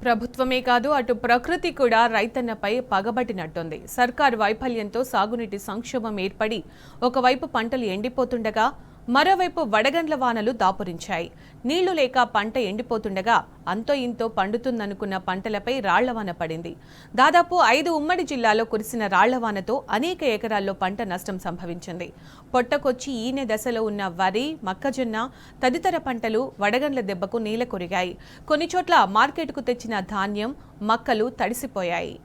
ప్రభుత్వమే కాదు అటు ప్రకృతి కూడా రైతన్నపై పగబట్టినట్టుంది. సర్కారు వైఫల్యంతో సాగునీటి సంక్షోభం ఏర్పడి ఒకవైపు పంటలు ఎండిపోతుండగా మరోవైపు వడగండ్ల వానలు దాపురించాయి. నీళ్లు లేక పంట ఎండిపోతుండగా అంతో ఇంతో పండుతుందనుకున్న పంటలపై రాళ్లవాన పడింది. దాదాపు 5 ఉమ్మడి జిల్లాలో కురిసిన రాళ్లవానతో అనేక ఎకరాల్లో పంట నష్టం సంభవించింది. పొట్టకొచ్చి ఈనె దశలో ఉన్న వరి, మొక్కజొన్న తదితర పంటలు వడగండ్ల దెబ్బకు నేల కొరిగాయి. కొన్ని చోట్ల మార్కెట్కు తెచ్చిన ధాన్యం, మక్కలు తడిసిపోయాయి.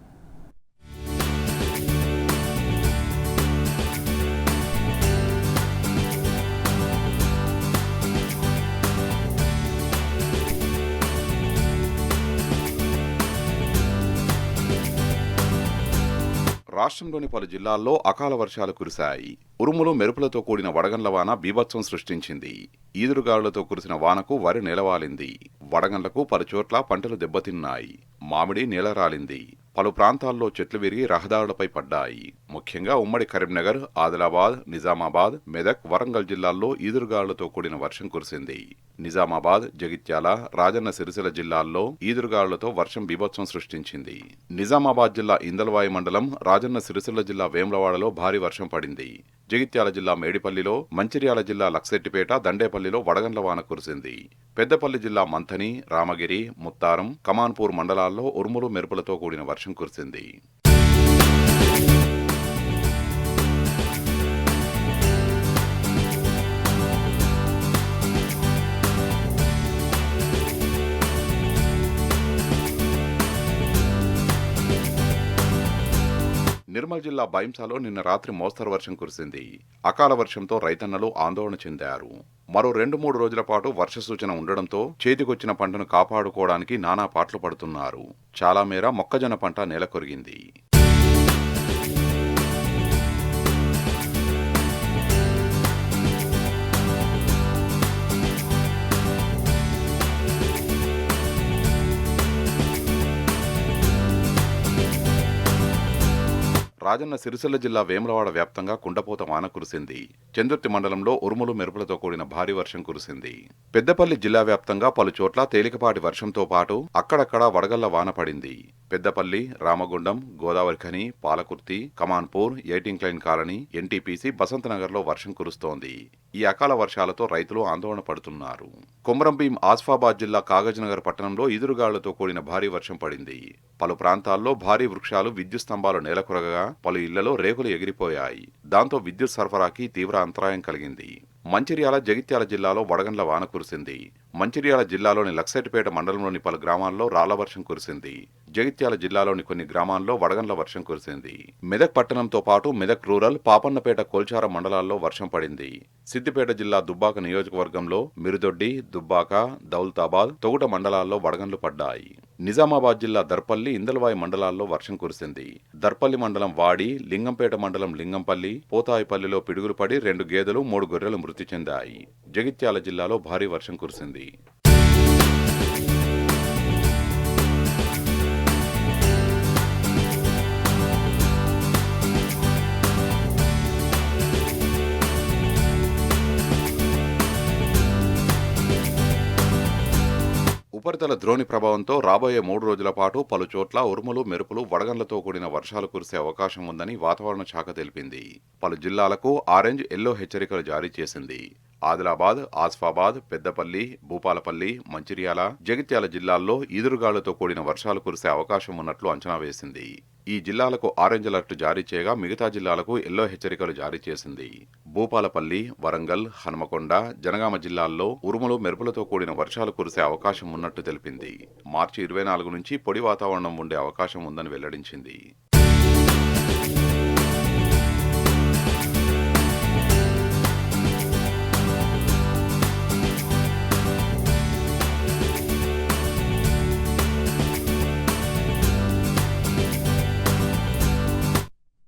రాష్ట్రంలోని పలు జిల్లాల్లో అకాల వర్షాలు కురిశాయి. ఉరుములు మెరుపులతో కూడిన వడగండ్ల వాన బీభత్సం సృష్టించింది. ఈదురుగాలులతో కురిసిన వానకు వరి నేలవాలింది. వడగండ్లకు పలుచోట్ల పంటలు దెబ్బతిన్నాయి. మామిడి నేలరాలింది. పలు ప్రాంతాల్లో చెట్లు విరిగి రహదారులపై పడ్డాయి. ముఖ్యంగా ఉమ్మడి కరీంనగర్, ఆదిలాబాద్, నిజామాబాద్, మెదక్, వరంగల్ జిల్లాల్లో ఈదురుగాలులతో కూడిన వర్షం కురిసింది. నిజామాబాద్, జగిత్యాల, రాజన్న సిరిసిల్ల జిల్లాల్లో ఈదురుగాలులతో వర్షం బీభత్సం సృష్టించింది. నిజామాబాద్ జిల్లా ఇందల్వాయి మండలం, రాజన్న సిరిసిల్ల జిల్లా వేములవాడలో భారీ వర్షం పడింది. జగిత్యాల జిల్లా మేడిపల్లిలో, మంచిర్యాల జిల్లా లక్సెట్టిపేట, దండేపల్లిలో వడగండ్ల వాన కురిసింది. పెద్దపల్లి జిల్లా మంథని, రామగిరి, ముత్తారం, కమాన్పూర్ మండలాల్లో ఉరుములు మెరుపులతో కూడిన వర్షం కురిసింది. నిర్మల్ జిల్లా బైంసాలో నిన్న రాత్రి మోస్తరు వర్షం కురిసింది. అకాల వర్షంతో రైతన్నలు ఆందోళన చెందారు. మరో 2-3 రోజుల పాటు వర్ష సూచన ఉండడంతో చేతికొచ్చిన పంటను కాపాడుకోవడానికి నానా పాట్లు పడుతున్నారు. చాలా మేర మొక్కజొన్న పంట నేలకొరిగింది. రాజన్న సిరిసిల్ల జిల్లా వేములవాడ వ్యాప్తంగా కుండపోత వాన కురిసింది. చందుర్తి మండలంలో ఉరుములు మెరుపులతో కూడిన భారీ వర్షం కురిసింది. పెద్దపల్లి జిల్లా వ్యాప్తంగా పలు చోట్ల తేలికపాటి వర్షంతో పాటు అక్కడక్కడా వడగళ్ల వాన పడింది. పెద్దపల్లి, రామగుండం, గోదావరి ఖని, పాలకుర్తి, కమాన్పూర్, ఎయిటింగ్ కాలనీ, ఎన్టీపీసీ, బసంతనగర్లో వర్షం కురుస్తోంది. ఈ అకాల వర్షాలతో రైతులు ఆందోళన పడుతున్నారు. కొమరంభీం, ఆసిఫాబాద్ జిల్లా కాగజ్నగర్ పట్టణంలో ఈదురుగాలులతో కూడిన భారీ వర్షం పడింది. పలు ప్రాంతాల్లో భారీ వృక్షాలు, విద్యుత్ స్తంభాలు నేలకొరగగా పలు ఇళ్లలో రేకులు ఎగిరిపోయాయి. దాంతో విద్యుత్ సరఫరాకి తీవ్ర అంతరాయం కలిగింది. మంచిర్యాల, జగిత్యాల జిల్లాలో వడగండ్ల వాన కురిసింది. మంచిర్యాల జిల్లాలోని లక్సెట్టిపేట మండలంలోని పలు గ్రామాల్లో రాళ్ల వర్షం కురిసింది. జగిత్యాల జిల్లాలోని కొన్ని గ్రామాల్లో వడగండ్ల వర్షం కురిసింది. మెదక్ పట్టణంతో పాటు మెదక్ రూరల్, పాపన్నపేట, కోల్చార మండలాల్లో వర్షం పడింది. సిద్దిపేట జిల్లా దుబ్బాక నియోజకవర్గంలో మిరుదొడ్డి, దుబ్బాక, దౌలతాబాద్, తొగుట మండలాల్లో వడగండ్లు పడ్డాయి. నిజామాబాద్ జిల్లా దర్పల్లి, ఇందల్వాయి మండలాల్లో వర్షం కురిసింది. దర్పల్లి మండలం వాడి, లింగంపేట మండలం లింగంపల్లి, పోతాయిపల్లిలో పిడుగులు పడి 2 గేదెలు, 3 గొర్రెలు మృతి చెందాయి. జగిత్యాల జిల్లాలో భారీ వర్షం కురిసింది. ఉపరితల ద్రోణి ప్రభావంతో రాబోయే 3 రోజుల పాటు పలు చోట్ల ఉరుములు, మెరుపులు, వడగండ్లతో కూడిన వర్షాలు కురిసే అవకాశం ఉందని వాతావరణ శాఖ తెలిపింది. పలు జిల్లాలకు ఆరెంజ్, ఎల్లో హెచ్చరికలు జారీ చేసింది. ఆదిలాబాద్, ఆసిఫాబాద్, పెద్దపల్లి, భూపాలపల్లి, మంచిర్యాల, జగిత్యాల జిల్లాల్లో ఈదురుగాలులతో కూడిన వర్షాలు కురిసే అవకాశం ఉన్నట్లు అంచనా వేసింది. ఈ జిల్లాలకు ఆరెంజ్ అలర్ట్ జారీ చేయగా మిగతా జిల్లాలకు ఎల్లో హెచ్చరికలు జారీ చేసింది. భూపాలపల్లి, వరంగల్, హనుమకొండ, జనగామ జిల్లాల్లో ఉరుములు, మెరుపులతో కూడిన వర్షాలు కురిసే అవకాశం ఉన్నట్టు తెలిపింది. మార్చి 24 నుంచి పొడి వాతావరణం ఉండే అవకాశం ఉందని వెల్లడించింది.